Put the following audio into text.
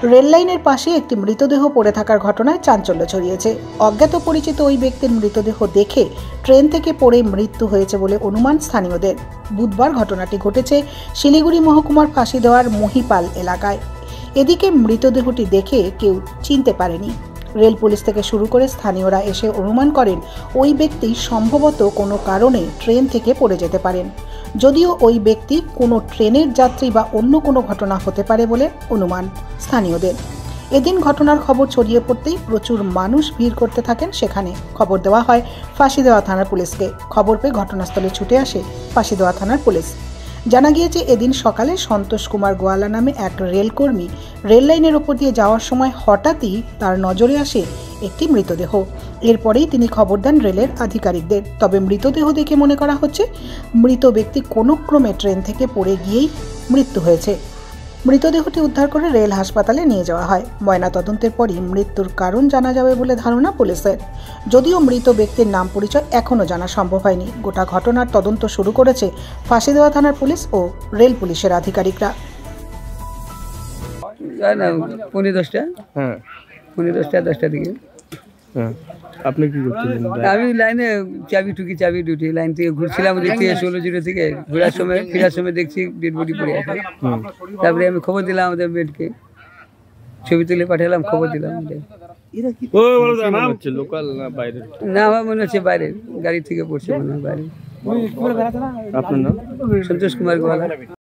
Rail লাইনের পাশে একটি মৃতদেহ পড়ে থাকার ঘটনায় চাঞ্চল্য ছড়িয়েছে। অজ্ঞাত পরিচিত ওই ব্যক্তির মৃতদেহ দেখে ট্রেন থেকে পড়ে মৃত্যু হয়েছে বলে অনুমান স্থানীয়দের। বুধবার ঘটনাটি ঘটেছে শিলিগুড়ি মহকুমার ফাঁসি দেওয়ার মহিপাল এলাকায়। এদিকে মৃতদেহটি দেখে কেউ চিনতে পারেনি। রেল পুলিশ থেকে শুরু করে স্থানীয়রা এসে অনুমান করেন ওই ব্যক্তি সম্ভবত কোনো কারণে ট্রেন থেকে পড়ে যেতে পারেন। যদিও ওই ব্যক্তি কোনো ট্রেনের যাত্রী বা অন্য কোনো ঘটনা হতে পারে বলে অনুমান স্থানীয়দের। এদিন ঘটনার খবর ছড়িয়ে পড়তেই প্রচুর মানুষ ভিড় করতে থাকেন সেখানে। খবর দেওয়া হয় ফাঁসি দেওয়া থানার পুলিশকে। খবর পেয়ে ঘটনাস্থলে ছুটে আসে ফাঁসি দেওয়া থানার পুলিশ। জানা গিয়েছে এদিন সকালে সন্তোষ কুমার গোয়ালা নামে এক রেলকর্মী রেল লাইনের ওপর দিয়ে যাওয়ার সময় হঠাৎই তার নজরে আসে একটি মৃতদেহ। এরপরেই তিনি খবর দেন রেলের আধিকারিকদের। তবে মৃতদেহ দেখে মনে করা হচ্ছে মৃত ব্যক্তি কোনো ক্রমে ট্রেন থেকে পড়ে গিয়েই মৃত্যু হয়েছে। মৃতদেহটি উদ্ধার করে রেল হাসপাতালে নিয়ে যাওয়া হয়। ময়নাতদন্তের পরই মৃত্যুর কারণ জানা যাবে বলে ধারণা পুলিশের। যদিও মৃত ব্যক্তির নাম পরিচয় এখনও জানা সম্ভব হয়নি। গোটা ঘটনার তদন্ত শুরু করেছে ফাঁসি দেওয়া থানার পুলিশ ও রেল পুলিশের আধিকারিকরা। পৌনে 10টা, পৌনে 10টার দিকে আপনি কি করছিলেন? আমি লাইনে চাবি ডিউটি লাইন থেকে ঘুরছিলাম, দেখছি 16-0 থেকে ফেরার সময় দেখছি ডেড বডি পড়ে আছে। তারপরে আমি খবর দিলাম আমাদের বেডকে, ছবি তুলে পাঠালাম, খবর দিলাম। লোকাল না বাইরে? না, আমার মনে হচ্ছে বাইরের গাড়ি থেকে পড়ছে, মনে হয় বাইরে। আপনার নাম? সন্তোষ কুমার গোয়ালা।